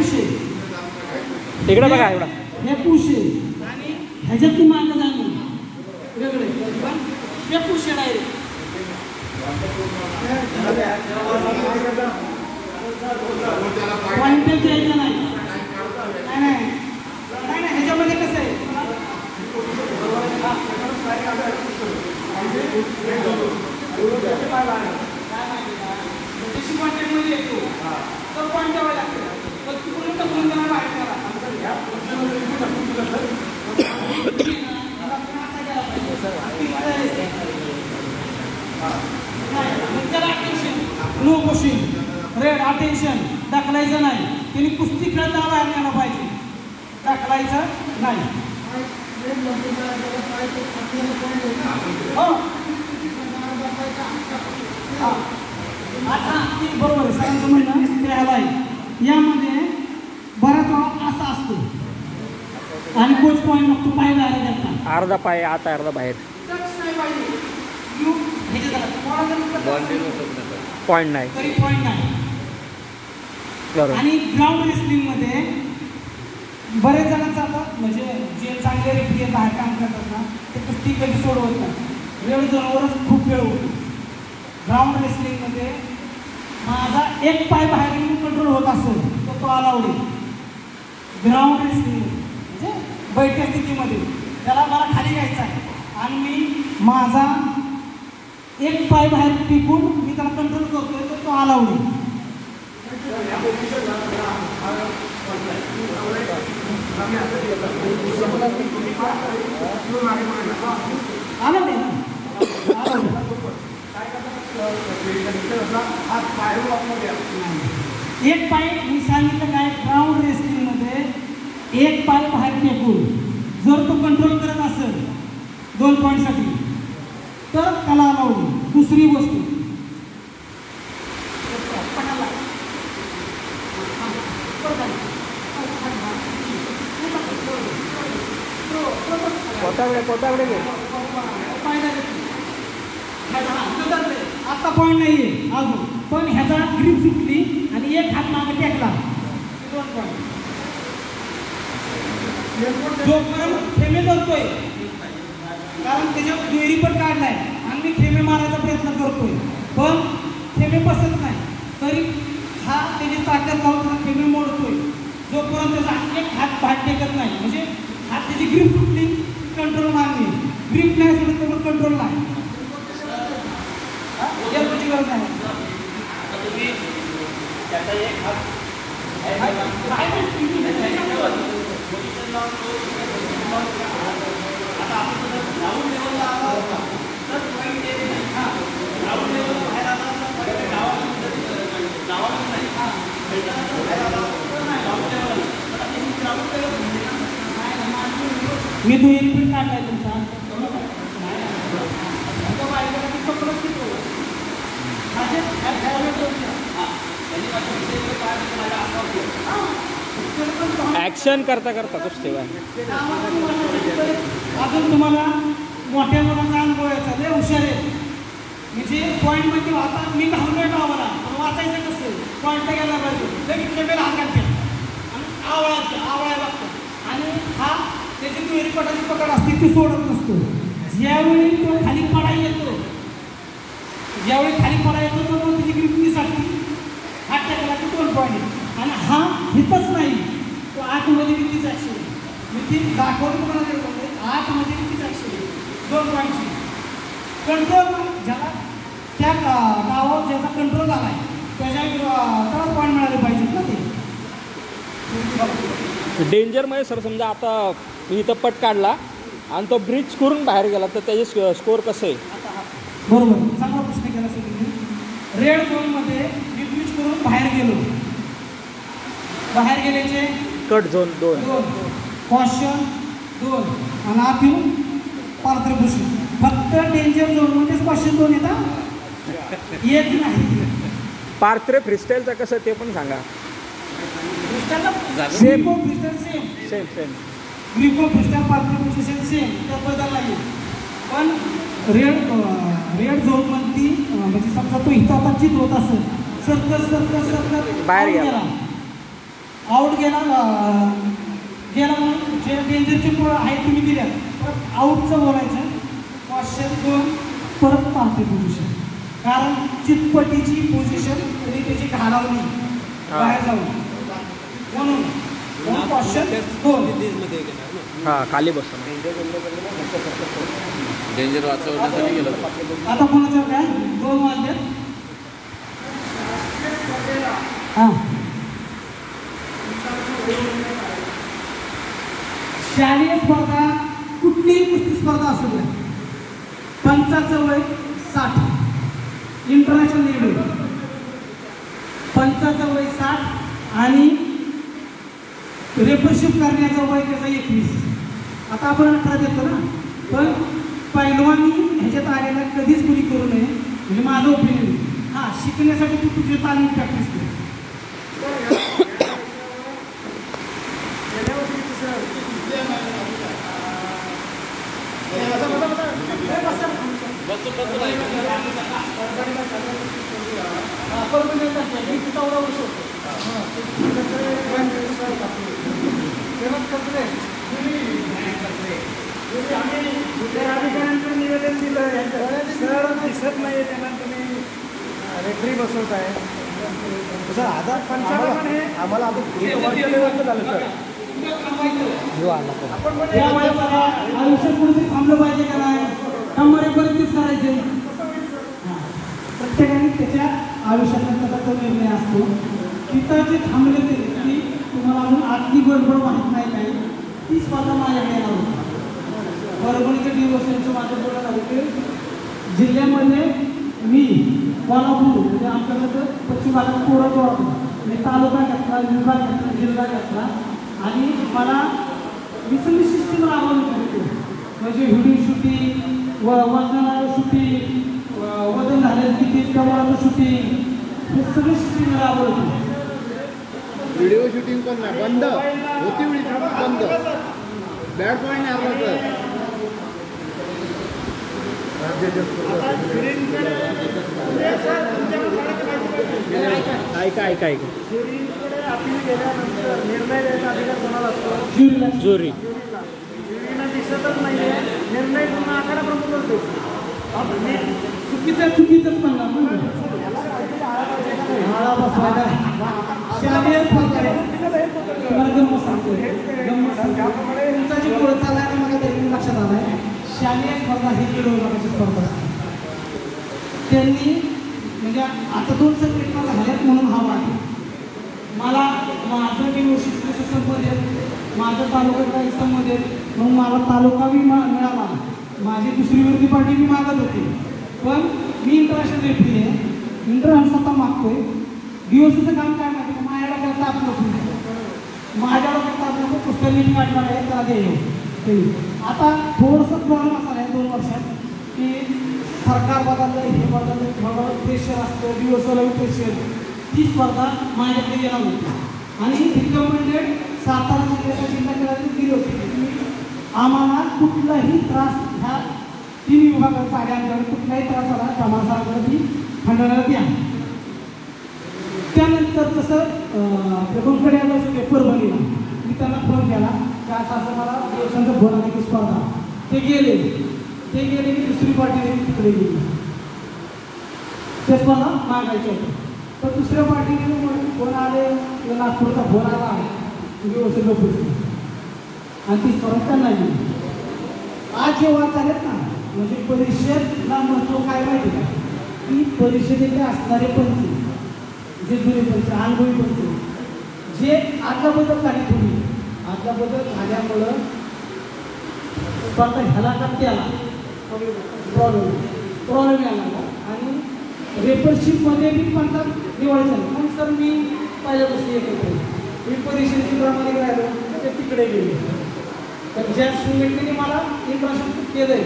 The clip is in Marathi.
पुशे इकडे बघा एवढा हे पुशे आणि ह्याच्यात ती मागं जाणं वेगळे पण हे पुशे डायरेक्ट पॉइंटेज द्यायचं नाही ह्याच्यामध्ये कसं आहे जशी पॉइंटेजमध्ये येतो तर पॉइंट द्यावा लागतो तर तिकडून टाकून त्याला बाहेर करा नो पुशिंग रेड अटेन्शन दाखलायचं नाही त्यांनी कुस्ती खेळताना बाहेर नेला पाहिजे दाखलायचं नाही हो आता बरोबर आहे सरांचं म्हणणं त्याला यामध्ये बराच वेळा असा असतो आणि कोच पॉईंट मग तू पाय बाहेर घालता अर्धा पाय आता अर्धा बाहेर पॉईंट नाही तरी पॉईंट नाही बरोबर आणि ग्राउंड रेसलिंगमध्ये बरेच जणांचं आता म्हणजे जे चांगले रेफरी बाहेर काम करतात ना ते कुस्ती कधी सोडवत नाही वेळ जनावरच खूप वेळ होतो ग्राउंड रेसलिंगमध्ये माझा एक पाय बाहेर येऊन कंट्रोल होत असेल तर तो अलाउड आहे ग्राउंड रेसलिंग म्हणजे बैठ्या स्थितीमध्ये त्याला मला खाली घ्यायचा आहे आणि मी माझा एक पाय बाहेर टिकून मी त्याला कंट्रोल करतोय तर तो अलाउड आहे अलाउड आहे ना एक पाय मी सांगितलं काय ग्राउंड रेसलिंगमध्ये एक पाय बाहेर फेकून जर तो कंट्रोल करत असेल 2 पॉईंटसाठी तर त्याला अलाउड आहे दुसरी गोष्ट आता पॉईंट नाही आहे अजून पण ह्याचा ग्रीप सुटली आणि एक हात मागे टेकला 2 पॉईंट जोपर्यंत खेमे धरतोय कारण त्याच्यावर दुहेरी पण काढलाय आणि मी खेमे मारायचा प्रयत्न करतोय पण खेमे बसत नाही तरी हा त्याची ताकद लावून खेमे मोडतोय जोपर्यंत त्याचा एक हात भात टेकत नाही म्हणजे हात त्याची ग्रीप सुटली कंट्रोल मारणे ग्रीप नाही सुटत तर कंट्रोल नाही याची गरज नाही त्याचा एक हात आता आपण ग्राउंड लेवलला आलो तर पॉईंट येत नाही ग्राउंड लेवल बाहेर आला तर गावाला नाही बाहेर आला ग्राउंड लेवल ग्राउंड लेवल मी दुहेरी पण काढलाय तुमचा ॲक्शन करता करता कुस्ती अजून तुम्हाला मोठ्या मुलांचा अनुभव यायचा लय हुशार आहे म्हणजे पॉईंट म्हणजे आता मी धावलोय डावाला पण वाचायचं कसं पॉईंटला गेला पाहिजे लगेच खेळायला हात घालते आणि आवळा बघतो आणि हा त्याची दुहेरी पटाची पकड असते ती सोडत नसतो ज्यावेळी तो खाली पडा येतो तो त्याची ग्रिपनीसाठी हात टाकला की 2 पॉईंट आणि हा हितच नाही तो आतमध्ये कितीच ॲक्शन मी ती दाखवून तुम्हाला देतो आतमध्ये कितीच ॲक्शन 2 पॉईंटची कंट्रोल ज्याला त्या गावात ज्याचा कंट्रोल झाला आहे त्याच्या त्याला पॉईंट मिळाले पाहिजेत ना ते डेंजरमध्ये सर समजा आता मी इथं पट काढला आणि तो ब्रिज करून बाहेर गेला तर त्याचे स्कोअर कसं आहे बरोबर चांगला प्रश्न केला सर तुम्ही रेड झोनमध्ये मी ब्रिज करून बाहेर गेल्याचे कट झोन 2 कॉशन 2 आणि आत येऊन पारदर्शक फक्त डेंजर झोनमध्येच कॉशन 2 येतात येत नाही पार्थ फ्रीस्टाईलचं कसं ते पण सांगा सेम ग्रिको फ्रीस्टाईल पार्थ पोझिशन सेम त्याबद्दल नाही पण रेड झोनमध्ये म्हणजे समजा तो इथं चित होत असेल सरकत बाहेर गेला आऊट गेला गेला म्हणून जे डेंजरचे पोळ आहे तुम्ही दिल्या परत आऊटचं बोलायचं. क्वेश्चन 2 परत पाहते पोझिशन, कारण चितपटीची पोझिशन कधी त्याची घालवली बाहेर जाऊन म्हणून क्वेश्चन 2 हां खाली बस डेंजर वाचवण्यासाठी गेलं. आता कोणाचं काय 2 वाजले. हां शालेय स्पर्धा कुठलीही कुस्ती स्पर्धा असू द्या, पंचाचं वय 60, इंटरनॅशनल लेवल पंचाचं वय 60 आणि रेफरशिप करण्याचं वय त्याचं 21. आता आपण 18 देतो ना, पण पैलवानी ह्याच्यात आलेला कधीच कुणी करू नये म्हणजे माझं ओपिनियन. हां शिकण्यासाठी तू तुझी तालीम प्रॅक्टिस कर. अधिकाऱ्यांचं निवेदन दिलं सर दिसत नाही त्यांना तुम्ही रेफरी बसवताय सर. आता पंचाला पण हे आम्हाला लेवलचं झालं सर. आयुष्य कुठे थांबलं पाहिजे का नाही, कमरेपर्यंतच करायचे. प्रत्येकाने त्याच्या आयुष्याचा तो निर्णय असतो. तिथं जे थांबले ते की तुम्हाला अजून आतली गडबड माहीत नाही काय, ती स्पर्धा माझ्याकडे येणार होती. परभणीच्या दिवसांचं माझं बोलत आहे की जिल्ह्यामध्ये मी कोल्हापूर म्हणजे आमच्याकडं पश्चिम भागात पोरं वाटतो. मी तालुका घेतला, विभाग घेतला, जिल्हा घेतला आणि मला विसर्ग सिस्टीम राबवली होती. म्हणजे व्हिडिओ शूटिंग वजनाचं शूटिंग, वजन झालेलं किती प्रमाणाचं शूटिंग, हे सगळी सिस्टीम राबवली होती. व्हिडिओ शूटिंग पण नाही बंद होती, व्हिडिओ बंद. बॅड पॉईंट आहे आपला सर. ऐका अपील केल्यानंतर निर्णय द्यायचा अधिकार कोणाला असतो? जुरी. ज्युरीला दिसतच नाही आहे, निर्णय पुन्हा आखाडा प्रमुखच देतो. चुकीचंच म्हणणार शालेय स्पर्धा तुम्हाला गंमत सांगतो. तुमचा जे पुढे चालला आहे मला तरी लक्षात आलं आहे. शालेय स्पर्धा ही खेळ विभागाची स्पर्धा असते. त्यांनी म्हणजे आता 2 संघटना झाल्यात म्हणून हा वाटतो मला. माझं युनिव्हर्सिटीचं संबंधित माझं तालुका संबंधित म्हणून मला तालुका मिळाला. माझी दुसरी वर्दी पार्टी मी मागत होते, पण मी इंटरनॅशनल रेफरी आहे. इंटरनॅशनल स्वतः मागतोय. दिवसाचं काम काय माहिती का, माझ्याकडे करता आपलं माझ्याकडे करता आपलं पुस्तक मीटिंग काढणार आहे त्याला द्यायला. आता थोडंसं प्रॉब्लेम असा आहे 2 वर्षात की सरकार बदललं, हे बदललं, थोडं प्रेशर असतं, दिवसाला प्रेशर. ती स्पर्धा माझ्याकडे येणार होती आणि रिकमेंडेड सातारा जिल्ह्याच्या जिल्हा खेळाडू दिली होती की आम्हाला कुठलाही त्रास ह्या 3 विभागाचा आहे, आमच्याकडे कुठलाही त्रास आला कामासाकडे ती खंडण्याला द्या. त्यानंतर तसं आपल्या कोणकडे आलं असं पेपर बनला. मी त्यांना फोन केला की असं मला दिवसांचं फोन आला की स्पर्धा. ते गेले की दुसरी पार्टी तिकडे गेली. ते स्पर्धा मागायचे होते, तर दुसऱ्या पार्टीने फोन आले, नागपूरचा फोन आला व्यवस्थित लोक आणि ती स्पर्धा त्यांना गेली. आज जे वाद झालेत ना, म्हणजे परिषदेला महत्त्व काय माहिती का, की परिषदेचे असणारे पंच, जे जुने पंच, अनुभवी पंच, जे आदल्याबद्दल काही थोडी आदल्याबद्दल झाल्यामुळं स्पर्धा ह्याला का त्याला प्रॉब्लेम आला आणि रेफरशिपमध्ये मी पंचायत निवड झाली. मग सर मी पहिल्यापासून एकत्र मी परिषदेची प्रमाणे राहिलो ते तिकडे गेले. तर ज्या संघटनेने मला इंट्रोडक्शन केलं आहे